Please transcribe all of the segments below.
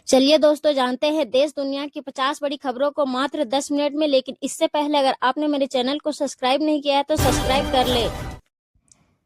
चलिए दोस्तों, जानते हैं देश दुनिया की 50 बड़ी खबरों को मात्र 10 मिनट में। लेकिन इससे पहले अगर आपने मेरे चैनल को सब्सक्राइब नहीं किया है तो सब्सक्राइब कर ले।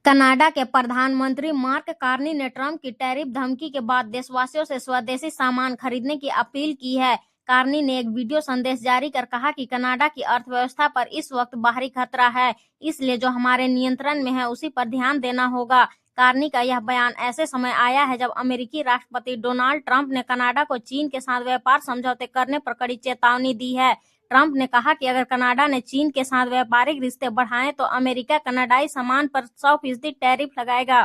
कनाडा के प्रधानमंत्री मार्क कार्नी ने ट्रंप की टैरिफ धमकी के बाद देशवासियों से स्वदेशी सामान खरीदने की अपील की है। कार्नी ने एक वीडियो संदेश जारी कर कहा कि कनाडा की अर्थव्यवस्था पर इस वक्त बाहरी खतरा है, इसलिए जो हमारे नियंत्रण में है उसी पर ध्यान देना होगा। कार्नी का यह बयान ऐसे समय आया है जब अमेरिकी राष्ट्रपति डोनाल्ड ट्रंप ने कनाडा को चीन के साथ व्यापार समझौते करने पर कड़ी चेतावनी दी है। ट्रंप ने कहा कि अगर कनाडा ने चीन के साथ व्यापारिक रिश्ते बढ़ाए तो अमेरिका कनाडाई सामान पर 100% टैरिफ लगाएगा।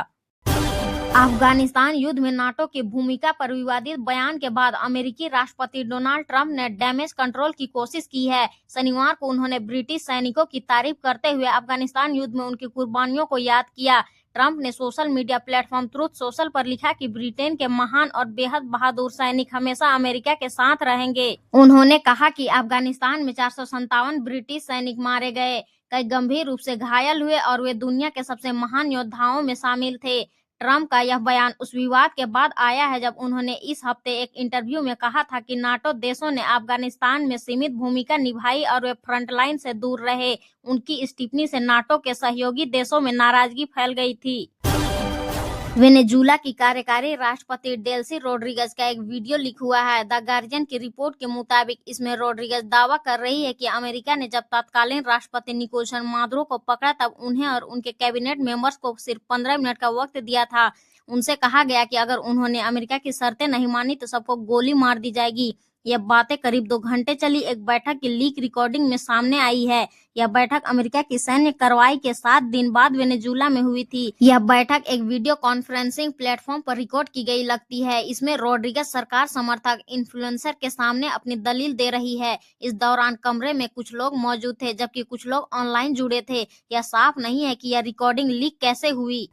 अफगानिस्तान युद्ध में नाटो की भूमिका पर विवादित बयान के बाद अमेरिकी राष्ट्रपति डोनाल्ड ट्रंप ने डैमेज कंट्रोल की कोशिश की है। शनिवार को उन्होंने ब्रिटिश सैनिकों की तारीफ करते हुए अफगानिस्तान युद्ध में उनकी कुर्बानियों को याद किया। ट्रंप ने social media platform truth social पर लिखा कि ब्रिटेन के महान और बेहद बहादुर सैनिक हमेशा अमेरिका के साथ रहेंगे। उन्होंने कहा कि अफगानिस्तान में 457 ब्रिटिश सैनिक मारे गए, कई गंभीर रूप से घायल हुए और वे दुनिया के सबसे महान योद्धाओं में शामिल थे। ट्रंप का यह बयान उस विवाद के बाद आया है जब उन्होंने इस हफ्ते एक इंटरव्यू में कहा था कि नाटो देशों ने अफगानिस्तान में सीमित भूमिका निभाई और वे फ्रंटलाइन से दूर रहे। उनकी इस टिप्पणी से नाटो के सहयोगी देशों में नाराजगी फैल गई थी। वेनेजुला की कार्यकारी राष्ट्रपति डेल्सी रोड्रिगेज का एक वीडियो लीक हुआ है। द गार्जियन की रिपोर्ट के मुताबिक इसमें रोड्रिगेज दावा कर रही है कि अमेरिका ने जब तत्कालीन राष्ट्रपति निकोलस मादुरो को पकड़ा तब उन्हें और उनके कैबिनेट मेंबर्स को सिर्फ 15 मिनट का वक्त दिया था। उनसे कहा गया कि अगर उन्होंने अमेरिका की शर्तें नहीं मानी तो सबको गोली मार दी जाएगी। यह बातें करीब 2 घंटे चली एक बैठक की लीक रिकॉर्डिंग में सामने आई है। यह बैठक अमेरिका की सैन्य कार्रवाई के 7 दिन बाद वेनेजुला में हुई थी। यह बैठक एक वीडियो कॉन्फ्रेंसिंग प्लेटफॉर्म पर रिकॉर्ड की गई लगती है। इसमें रोड्रिगेज सरकार समर्थक इन्फ्लुएंसर के सामने अपनी दलील दे रही है। इस दौरान कमरे में कुछ लोग मौजूद थे जबकि कुछ लोग ऑनलाइन जुड़े थे। यह साफ नहीं है कि यह रिकॉर्डिंग लीक कैसे हुई।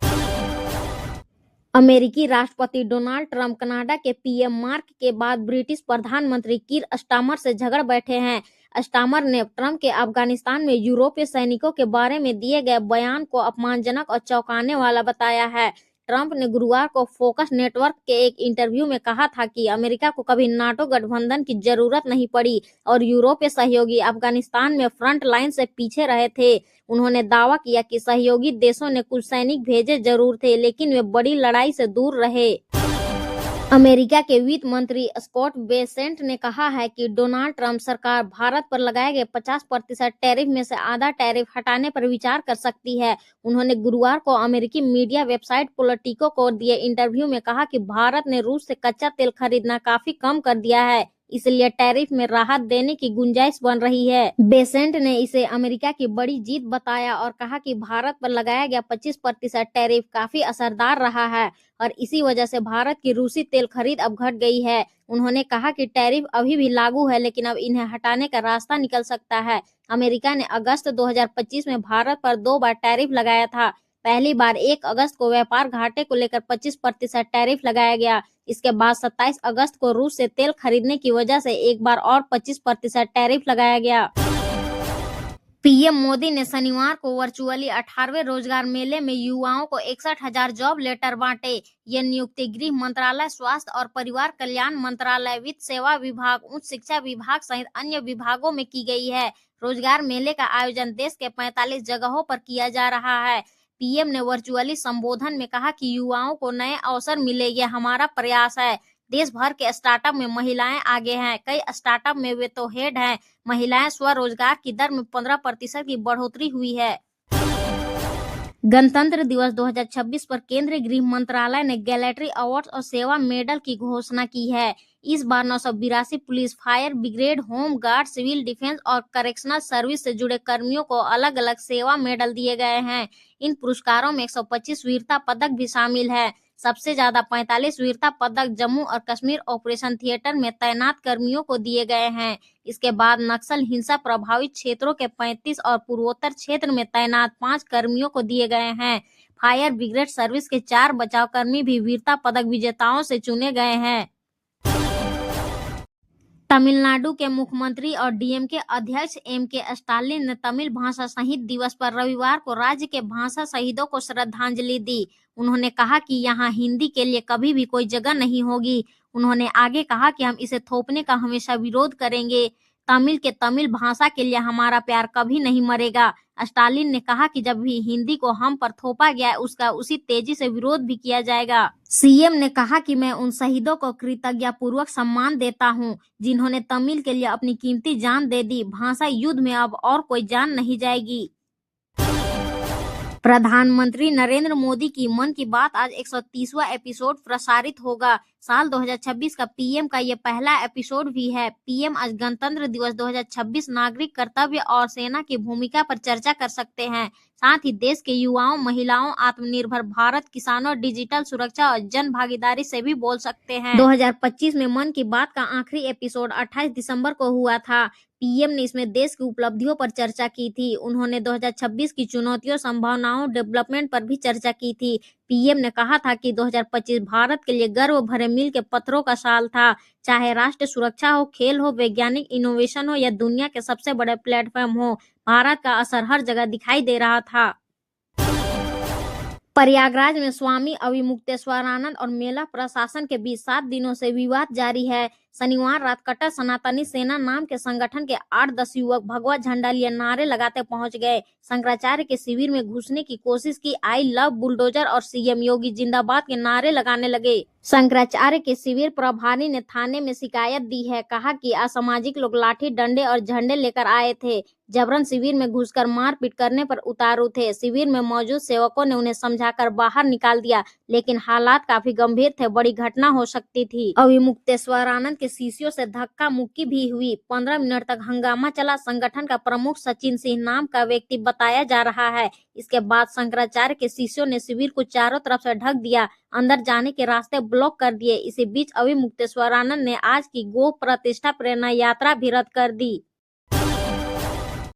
अमेरिकी राष्ट्रपति डोनाल्ड ट्रंप कनाडा के पीएम मार्क के बाद ब्रिटिश प्रधानमंत्री कीर स्टारमर से झगड़ बैठे हैं। स्टारमर ने ट्रंप के अफगानिस्तान में यूरोपीय सैनिकों के बारे में दिए गए बयान को अपमानजनक और चौंकाने वाला बताया है। ट्रंप ने गुरुवार को फोकस नेटवर्क के एक इंटरव्यू में कहा था कि अमेरिका को कभी नाटो गठबंधन की जरूरत नहीं पड़ी और यूरोपीय सहयोगी अफगानिस्तान में फ्रंट लाइन से पीछे रहे थे। उन्होंने दावा किया कि सहयोगी देशों ने कुछ सैनिक भेजे जरूर थे लेकिन वे बड़ी लड़ाई से दूर रहे। अमेरिका के वित्त मंत्री स्कॉट बेसेंट ने कहा है कि डोनाल्ड ट्रंप सरकार भारत पर लगाए गए 50% टैरिफ में से आधा टैरिफ हटाने पर विचार कर सकती है। उन्होंने गुरुवार को अमेरिकी मीडिया वेबसाइट पोलिटिको को दिए इंटरव्यू में कहा कि भारत ने रूस से कच्चा तेल खरीदना काफी कम कर दिया है, इसलिए टैरिफ में राहत देने की गुंजाइश बन रही है। बेसेंट ने इसे अमेरिका की बड़ी जीत बताया और कहा कि भारत पर लगाया गया 25% टैरिफ काफी असरदार रहा है और इसी वजह से भारत की रूसी तेल खरीद अब घट गई है। उन्होंने कहा कि टैरिफ अभी भी लागू है लेकिन अब इन्हें हटाने का रास्ता निकल सकता है। अमेरिका ने अगस्त 2025 में भारत पर 2 बार टैरिफ लगाया था। पहली बार 1 अगस्त को व्यापार घाटे को लेकर 25% टैरिफ लगाया गया। इसके बाद 27 अगस्त को रूस से तेल खरीदने की वजह से एक बार और 25% टैरिफ लगाया गया। पीएम मोदी ने शनिवार को वर्चुअली 18वें रोजगार मेले में युवाओं को 61,000 जॉब लेटर बांटे। ये नियुक्ति गृह मंत्रालय, स्वास्थ्य और परिवार कल्याण मंत्रालय, वित्त सेवा विभाग, उच्च शिक्षा विभाग सहित अन्य विभागों में की गई है। रोजगार मेले का आयोजन देश के 45 जगहों पर किया जा रहा है। पीएम ने वर्चुअली संबोधन में कहा कि युवाओं को नए अवसर मिले, यह हमारा प्रयास है। देश भर के स्टार्टअप में महिलाएं आगे हैं। कई स्टार्टअप में वे तो हेड हैं। महिलाएं स्वरोजगार की दर में 15% की बढ़ोतरी हुई है। गणतंत्र दिवस 2026 पर केंद्रीय गृह मंत्रालय ने गैलेटरी अवार्ड और सेवा मेडल की घोषणा की है। इस बार 982 police, fire brigade, home guard, civil defence और करेक्शनल सर्विस से जुड़े कर्मियों को अलग अलग सेवा मेडल दिए गए हैं। इन पुरस्कारों में 125 वीरता पदक भी शामिल है। सबसे ज्यादा 45 वीरता पदक जम्मू और कश्मीर ऑपरेशन थिएटर में तैनात कर्मियों को दिए गए हैं। इसके बाद नक्सल हिंसा प्रभावित क्षेत्रों के 35 और पूर्वोत्तर क्षेत्र में तैनात 5 कर्मियों को दिए गए हैं। फायर ब्रिगेड सर्विस के 4 बचाव कर्मी भी वीरता पदक विजेताओं से चुने गए हैं। तमिलनाडु के मुख्यमंत्री और डीएमके अध्यक्ष एम.के. स्टालिन ने तमिल भाषा शहीद दिवस पर रविवार को राज्य के भाषा शहीदों को श्रद्धांजलि दी। उन्होंने कहा कि यहाँ हिंदी के लिए कभी भी कोई जगह नहीं होगी। उन्होंने आगे कहा कि हम इसे थोपने का हमेशा विरोध करेंगे। तमिल भाषा के लिए हमारा प्यार कभी नहीं मरेगा। स्टालिन ने कहा कि जब भी हिंदी को हम पर थोपा गया उसका उसी तेजी से विरोध भी किया जाएगा। सीएम ने कहा कि मैं उन शहीदों को कृतज्ञतापूर्वक सम्मान देता हूं, जिन्होंने तमिल के लिए अपनी कीमती जान दे दी। भाषा युद्ध में अब और कोई जान नहीं जाएगी। प्रधानमंत्री नरेंद्र मोदी की मन की बात आज 130वां एपिसोड प्रसारित होगा। साल 2026 का पीएम का ये पहला एपिसोड भी है। पीएम आज गणतंत्र दिवस 2026 नागरिक कर्तव्य और सेना की भूमिका पर चर्चा कर सकते हैं। साथ ही देश के युवाओं, महिलाओं, आत्मनिर्भर भारत, किसानों, डिजिटल सुरक्षा और जन भागीदारी से भी बोल सकते हैं। 2025 में मन की बात का आखिरी एपिसोड 28 दिसंबर को हुआ था। पीएम ने इसमें देश की उपलब्धियों पर चर्चा की थी। उन्होंने 2026 की चुनौतियों, संभावनाओं, डेवलपमेंट पर भी चर्चा की थी। पीएम ने कहा था कि 2025 भारत के लिए गर्व भरे मील के पत्थरों का साल था। चाहे राष्ट्रीय सुरक्षा हो, खेल हो, वैज्ञानिक इनोवेशन हो या दुनिया के सबसे बड़े प्लेटफॉर्म हो, भारत का असर हर जगह दिखाई दे रहा था। प्रयागराज में स्वामी अविमुक्तेश्वरानंद और मेला प्रशासन के बीच 7 दिनों से विवाद जारी है। शनिवार रात कट्टर सनातनी सेना नाम के संगठन के 8-10 युवक भगवा झंडा लिए नारे लगाते पहुंच गए। शंकराचार्य के शिविर में घुसने की कोशिश की। आई लव बुलडोजर और सीएम योगी जिंदाबाद के नारे लगाने लगे। शंकराचार्य के शिविर प्रभारी ने थाने में शिकायत दी है। कहा कि असामाजिक लोग लाठी, डंडे और झंडे लेकर आए थे। जबरन शिविर में घुसकर मारपीट करने पर उतारू थे। शिविर में मौजूद सेवकों ने उन्हें समझाकर बाहर निकाल दिया, लेकिन हालात काफी गंभीर थे। बड़ी घटना हो सकती थी। अविमुक्तेश्वरानंद के शिष्यों से धक्का मुक्की भी हुई। 15 मिनट तक हंगामा चला। संगठन का प्रमुख सचिन सिंह नाम का व्यक्ति बताया जा रहा है। इसके बाद शंकराचार्य के शिष्यों ने शिविर को चारों तरफ से ढक दिया, अंदर जाने के रास्ते ब्लॉक कर दिए। इसी बीच अविमुक्तेश्वरानंद ने आज की गो प्रतिष्ठा प्रेरणा यात्रा भी रद्द कर दी।